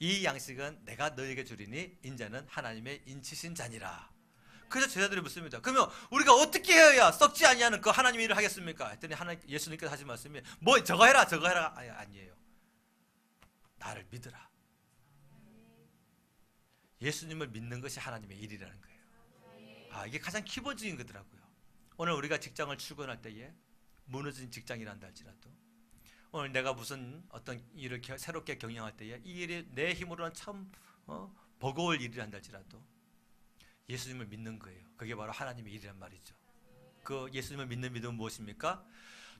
[SPEAKER 1] 이 양식은 내가 너에게 주리니 인자는 하나님의 인치신 자니라. 그래서 제자들이 묻습니다. 그러면 우리가 어떻게 해야 썩지 아니하는 그 하나님의 일을 하겠습니까? 했더니 예수님께서 하신 말씀이 뭐 저거 해라 저거 해라 아니에요. 나를 믿으라. 예수님을 믿는 것이 하나님의 일이라는 거예요. 이게 가장 기본적인 거더라고요. 오늘 우리가 직장을 출근할 때에 무너진 직장이란다 할지라도, 오늘 내가 무슨 어떤 일을 새롭게 경영할 때에 이 일이 내 힘으로는 참 버거울 일이란다 할지라도 예수님을 믿는 거예요. 그게 바로 하나님의 일이란 말이죠. 그 예수님을 믿는 믿음은 무엇입니까?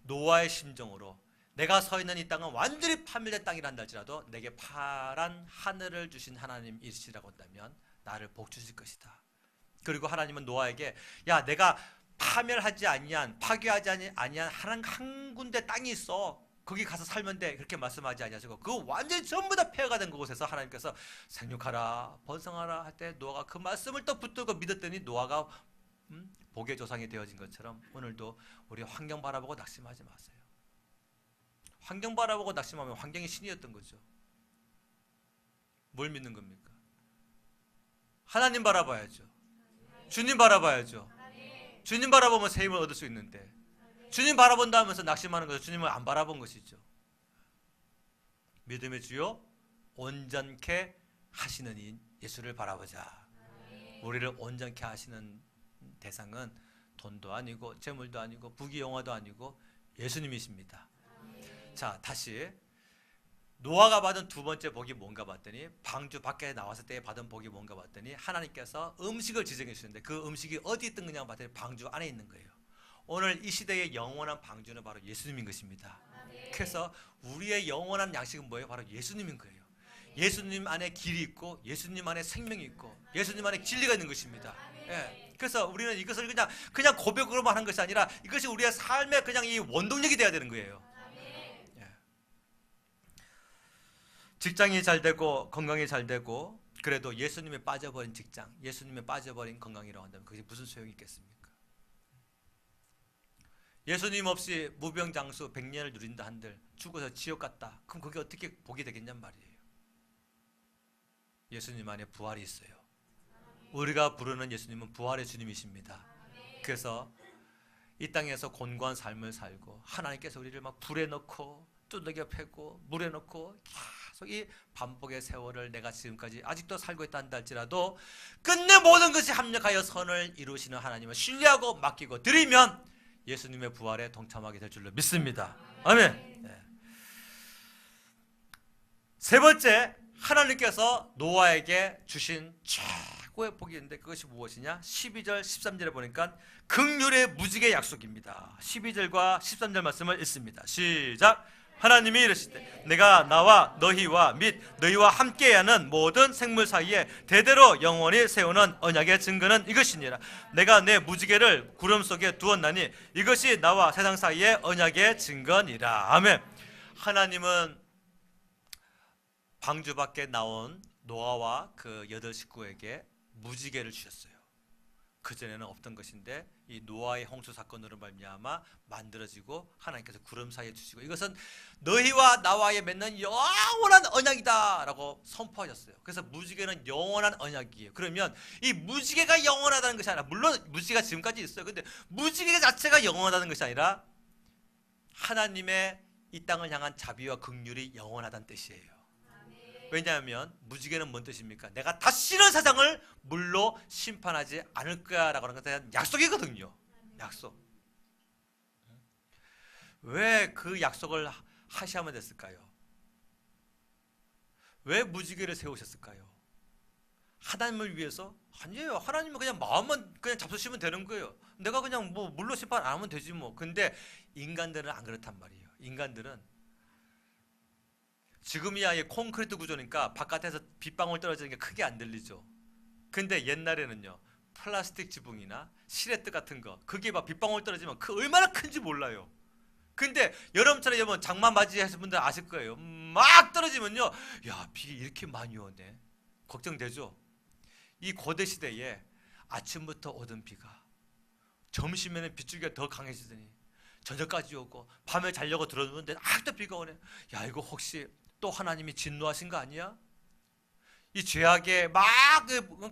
[SPEAKER 1] 노아의 심정으로 내가 서 있는 이 땅은 완전히 파멸된 땅이란다 할지라도 내게 파란 하늘을 주신 하나님이시라고 한다면 나를 복 주실 것이다. 그리고 하나님은 노아에게 야, 내가 파멸하지 아니한, 파괴하지 아니한 한 군데 땅이 있어. 거기 가서 살면 돼. 그렇게 말씀하지 아니하시고 그 완전히 전부 다 폐허가 된 그곳에서 하나님께서 생육하라 번성하라 할 때 노아가 그 말씀을 또 붙들고 믿었더니 노아가 복의 조상이 되어진 것처럼 오늘도 우리 환경 바라보고 낙심하지 마세요. 환경 바라보고 낙심하면 환경이 신이었던 거죠. 뭘 믿는 겁니까? 하나님 바라봐야죠. 주님 바라봐야죠. 주님 바라보면 새 힘을 얻을 수 있는데, 주님 바라본다 하면서 낙심하는 것은 주님을 안 바라본 것이죠. 믿음의 주요 온전케 하시는 이 예수를 바라보자. 우리를 온전케 하시는 대상은 돈도 아니고 재물도 아니고 부귀영화도 아니고 예수님이십니다. 자, 다시 노아가 받은 두 번째 복이 뭔가 봤더니, 방주 밖에 나왔을 때 받은 복이 뭔가 봤더니 하나님께서 음식을 지정해 주시는데 그 음식이 어디 있던 거냐 봤더니 방주 안에 있는 거예요. 오늘 이 시대의 영원한 방주는 바로 예수님인 것입니다. 그래서 우리의 영원한 양식은 뭐예요? 바로 예수님인 거예요. 예수님 안에 길이 있고 예수님 안에 생명이 있고 예수님 안에 진리가 있는 것입니다. 예. 그래서 우리는 이것을 그냥 고백으로만 하는 것이 아니라 이것이 우리의 삶의 그냥 이 원동력이 되어야 되는 거예요. 직장이 잘 되고 건강이 잘 되고 그래도 예수님에 빠져버린 직장, 예수님에 빠져버린 건강이라고 한다면 그게 무슨 소용이 있겠습니까? 예수님 없이 무병장수 100년을 누린다 한들 죽어서 지옥 갔다. 그럼 그게 어떻게 복이 되겠냔 말이에요. 예수님 안에 부활이 있어요. 우리가 부르는 예수님은 부활의 주님이십니다. 그래서 이 땅에서 곤고한 삶을 살고 하나님께서 우리를 막 불에 넣고 두들겨 패고 물에 넣고 계속 이 반복의 세월을 내가 지금까지 아직도 살고 있다 한다 할지라도 끝내 모든 것이 합력하여 선을 이루시는 하나님을 신뢰하고 맡기고 드리면 예수님의 부활에 동참하게 될 줄로 믿습니다. 아멘. 네. 세 번째, 하나님께서 노아에게 주신 최고의 복이 있는데 그것이 무엇이냐? 12절 13절에 보니까 긍휼의 무지개 약속입니다. 12절과 13절 말씀을 읽습니다. 시작. 하나님이 이르시되 내가 나와 너희와 및 너희와 함께하는 모든 생물 사이에 대대로 영원히 세우는 언약의 증거는 이것이니라. 내가 내 무지개를 구름 속에 두었나니 이것이 나와 세상 사이의 언약의 증거니라. 아멘. 하나님은 방주 밖에 나온 노아와 그 8식구에게 무지개를 주셨어요. 그전에는 없던 것인데 이 노아의 홍수 사건으로 말미암아 만들어지고 하나님께서 구름 사이에 주시고 이것은 너희와 나와의 맺는 영원한 언약이다 라고 선포하셨어요. 그래서 무지개는 영원한 언약이에요. 그러면 이 무지개가 영원하다는 것이 아니라, 물론 무지개가 지금까지 있어요. 근데 무지개 자체가 영원하다는 것이 아니라 하나님의 이 땅을 향한 자비와 긍휼이 영원하다는 뜻이에요. 왜냐하면 무지개는 뭔 뜻입니까? 내가 다시는 세상을 물로 심판하지 않을 거야 라고 하는 것에 대한 약속이거든요. 약속. 왜 그 약속을 하셔야만 됐을까요? 왜 무지개를 세우셨을까요? 하나님을 위해서? 아니에요. 하나님은 그냥 마음만 그냥 잡수시면 되는 거예요. 내가 그냥 뭐 물로 심판 안 하면 되지 뭐. 근데 인간들은 안 그렇단 말이에요. 인간들은 지금이야 이 콘크리트 구조니까 바깥에서 빗방울 떨어지는 게 크게 안 들리죠. 근데 옛날에는요, 플라스틱 지붕이나 시레트 같은 거, 그게 막 빗방울 떨어지면 그 얼마나 큰지 몰라요. 근데 여름철에 여러분 장마 맞이하신 분들 아실 거예요. 막 떨어지면요, 야, 비 이렇게 많이 오네. 걱정되죠. 이 고대 시대에 아침부터 오던 비가 점심에는 빗줄기가 더 강해지더니 저녁까지 오고 밤에 자려고 들어누는데 또 비가 오네. 야, 이거 혹시 또 하나님이 진노하신 거 아니야? 이 죄악에 막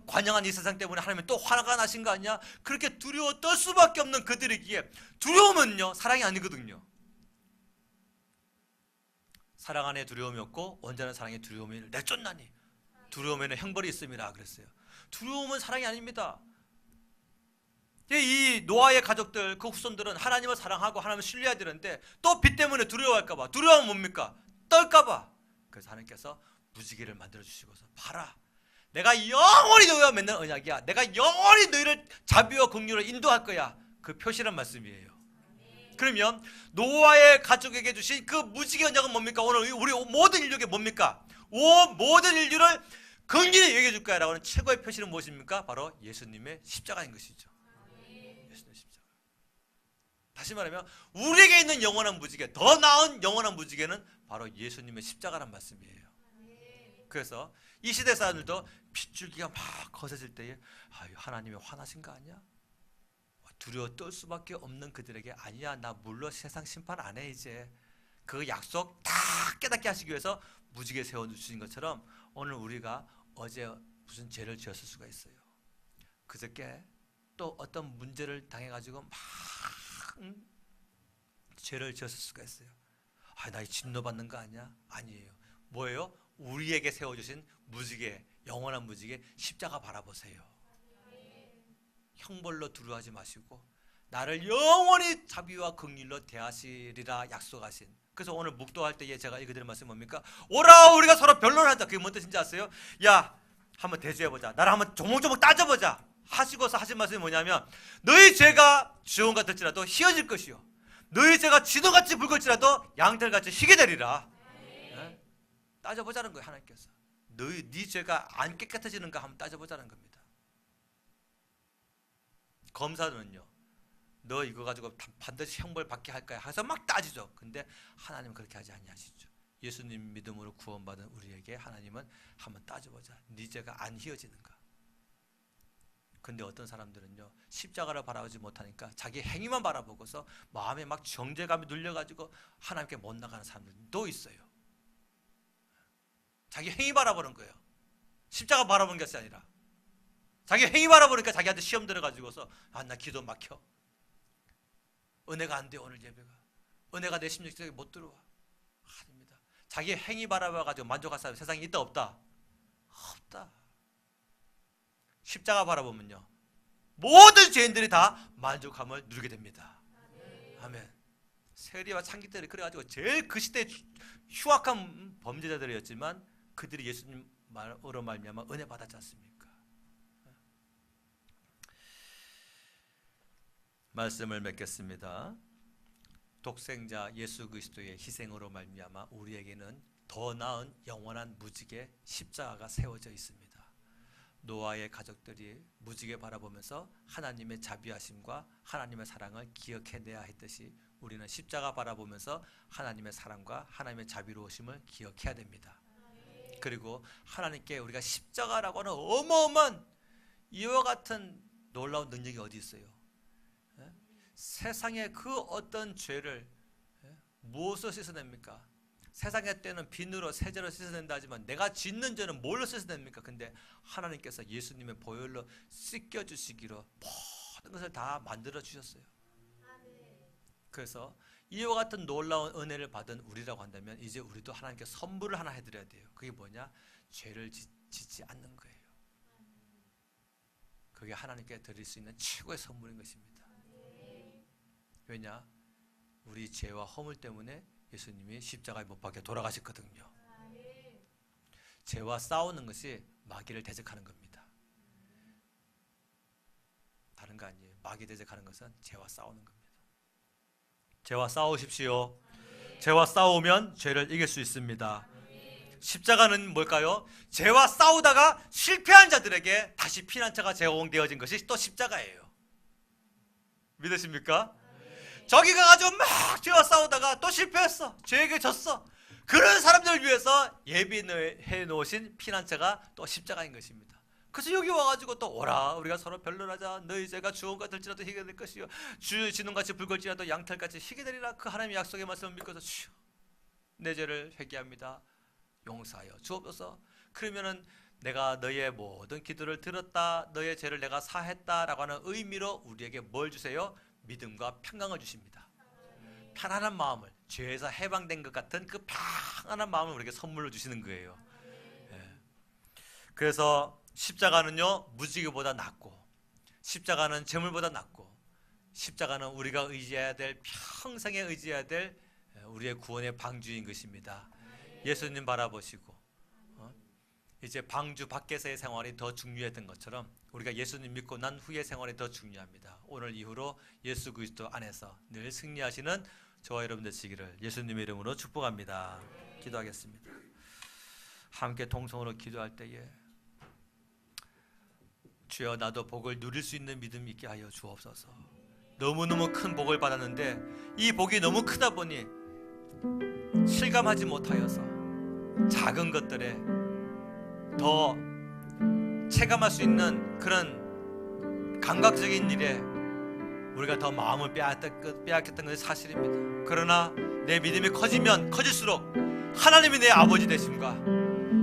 [SPEAKER 1] 관영한 이 세상 때문에 하나님이 또 화가 나신 거 아니야? 그렇게 두려워 떨 수밖에 없는 그들에게, 두려움은요 사랑이 아니거든요. 사랑 안에 두려움이 없고 온전한 사랑의 두려움을 내쫓나니 두려움에는 형벌이 있음이라 그랬어요. 두려움은 사랑이 아닙니다. 이 노아의 가족들, 그 후손들은 하나님을 사랑하고 하나님을 신뢰해야 되는데 또 비 때문에 두려워할까 봐. 두려움은 뭡니까? 떨까 봐. 그래서 하나님께서 무지개를 만들어 주시고서 봐라, 내가 영원히 너희와 맺는 언약이야. 내가 영원히 너희를 자비와 긍휼로 인도할 거야. 그 표시란 말씀이에요. 그러면 노아의 가족에게 주신 그 무지개 언약은 뭡니까? 오늘 우리 모든 인류에게 뭡니까? 모든 인류를 긍휼히 여겨 줄 거야라고 하는 최고의 표시는 무엇입니까? 바로 예수님의 십자가인 것이죠. 예수님의 십자가. 다시 말하면 우리에게 있는 영원한 무지개, 더 나은 영원한 무지개는 바로 예수님의 십자가란 말씀이에요. 그래서 이 시대 사람들도 빗줄기가 막 거세질 때에 하나님이 화나신 거 아니야? 두려워 떨 수밖에 없는 그들에게 아니야, 나 물로 세상 심판 안 해 이제. 그 약속 다 깨닫게 하시기 위해서 무지개 세워주신 것처럼 오늘 우리가 어제 무슨 죄를 지었을 수가 있어요. 그저께 또 어떤 문제를 당해가지고 막 죄를 지었을 수가 있어요. 나 진노받는 거 아니야? 아니에요. 뭐예요? 우리에게 세워주신 무지개, 영원한 무지개 십자가 바라보세요. 형벌로 두려워하지 마시고 나를 영원히 자비와 긍휼로 대하시리라 약속하신. 그래서 오늘 묵도할 때에 제가 읽어드린 말씀이 뭡니까? 오라 우리가 서로 변론하자. 그게 뭔 뜻인지 아세요? 야, 한번 대조해보자. 나를 한번 조목조목 따져보자 하시고서 하신 말씀이 뭐냐면, 너희 죄가 주홍 같을지라도 희어질 것이요, 너희 죄가 진홍같이 붉을지라도 양털같이 희게 되리라. 네? 따져보자는 거예요. 하나님께서 네 죄가 안 깨끗해지는가 한번 따져보자는 겁니다. 검사는요, 너 이거 가지고 반드시 형벌 받게 할 거야 해서 막 따지죠. 근데 하나님은 그렇게 하지 아니하시죠. 예수님 믿음으로 구원받은 우리에게 하나님은 한번 따져보자. 네 죄가 안 희어지는가. 근데 어떤 사람들은요, 십자가를 바라보지 못하니까 자기 행위만 바라보고서 마음에 막 정죄감이 눌려가지고 하나님께 못 나가는 사람들도 있어요. 자기 행위 바라보는 거예요. 십자가 바라보는 것이 아니라 자기 행위 바라보니까 자기한테 시험 들어가지고서 나 기도 막혀, 은혜가 안 돼, 오늘 예배가 은혜가 내 심령 속에 못 들어와. 아닙니다. 자기 행위 바라봐가지고 만족할 사람이 세상에 있다 없다? 없다. 십자가 바라보면요 모든 죄인들이 다 만족함을 누리게 됩니다. 아멘. 세리와 창기들이 그래가지고 제일 그 시대에 흉악한 범죄자들이었지만 그들이 예수님 말으로 말미암아 은혜 받았지 않습니까? 말씀을 맺겠습니다. 독생자 예수 그리스도의 희생으로 말미암아 우리에게는 더 나은 영원한 무지개 십자가가 세워져 있습니다. 노아의 가족들이 무지개 바라보면서 하나님의 자비하심과 하나님의 사랑을 기억해내야 했듯이 우리는 십자가 바라보면서 하나님의 사랑과 하나님의 자비로우심을 기억해야 됩니다. 그리고 하나님께 우리가 십자가라고 하는 어마어마한 이와 같은 놀라운 능력이 어디 있어요? 세상의 그 어떤 죄를 무엇으로 씻어냅니까? 세상의 때는 비누로 세제로 씻어낸다 하지만 내가 짓는 죄는 뭘로 씻어냅니까? 근데 하나님께서 예수님의 보혈로 씻겨주시기로 모든 것을 다 만들어 주셨어요. 그래서 이와 같은 놀라운 은혜를 받은 우리라고 한다면 이제 우리도 하나님께 선물을 하나 해드려야 돼요. 그게 뭐냐? 죄를 짓지 않는 거예요. 그게 하나님께 드릴 수 있는 최고의 선물인 것입니다. 왜냐? 우리 죄와 허물 때문에 예수님이 십자가에 못 박혀 돌아가셨거든요. 죄와 싸우는 것이 마귀를 대적하는 겁니다. 다른 거 아니에요. 마귀 대적하는 것은 죄와 싸우는 겁니다. 죄와 싸우십시오. 죄와 싸우면 죄를 이길 수 있습니다. 십자가는 뭘까요? 죄와 싸우다가 실패한 자들에게 다시 피난처가 제공되어진 것이 또 십자가예요. 믿으십니까? 저기 가가지고 막 죄와 싸우다가 또 실패했어. 죄에게 졌어. 그런 사람들을 위해서 예비해 놓으신 피난처가 또 십자가인 것입니다. 그래서 여기 와가지고 또 오라 우리가 서로 변론하자. 너희 죄가 주홍과 들지라도 희게 될 것이요 주 진홍같이 붉을지라도 양털같이 희게 되리라. 그 하나님의 약속의 말씀을 믿고서 주여 내 죄를 회개합니다. 용서하여 주옵소서. 그러면은 내가 너의 모든 기도를 들었다. 너의 죄를 내가 사했다라고 하는 의미로 우리에게 뭘 주세요? 믿음과 평강을 주십니다. 편안한 마음을, 죄에서 해방된 것 같은 그 평안한 마음을 우리에게 선물로 주시는 거예요. 그래서 십자가는요 무지개보다 낫고, 십자가는 재물보다 낫고, 십자가는 우리가 의지해야 될, 평생에 의지해야 될 우리의 구원의 방주인 것입니다. 예수님 바라보시고 이제 방주 밖에서의 생활이 더 중요했던 것처럼 우리가 예수님 믿고 난 후의 생활이 더 중요합니다. 오늘 이후로 예수 그리스도 안에서 늘 승리하시는 저와 여러분 되시기를 예수님의 이름으로 축복합니다. 기도하겠습니다. 함께 동성으로 기도할 때에 주여 나도 복을 누릴 수 있는 믿음 있게 하여 주옵소서. 너무너무 큰 복을 받았는데 이 복이 너무 크다 보니 실감하지 못하여서 작은 것들에 더 체감할 수 있는 그런 감각적인 일에 우리가 더 마음을 빼앗겼던 것이 사실입니다. 그러나 내 믿음이 커지면 커질수록 하나님이 내 아버지 되심과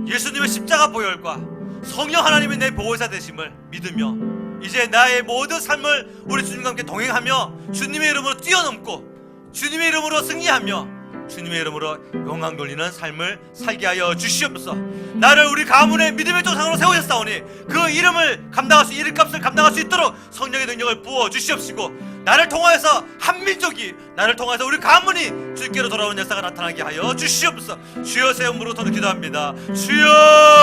[SPEAKER 1] 예수님의 십자가 보혈과 성령 하나님이 내 보호자 되심을 믿으며 이제 나의 모든 삶을 우리 주님과 함께 동행하며 주님의 이름으로 뛰어넘고 주님의 이름으로 승리하며 주님의 이름으로 영광 돌리는 삶을 살게 하여 주시옵소서. 나를 우리 가문의 믿음의 조상으로 세우셨사오니 그 이름을 감당할 수, 이름값을 감당할 수 있도록 성령의 능력을 부어 주시옵시고 나를 통하여서 한 민족이, 나를 통하여서 우리 가문이 주께로 돌아오는 역사가 나타나게 하여 주시옵소서. 주여 새 이름으로 저는 기도합니다. 주여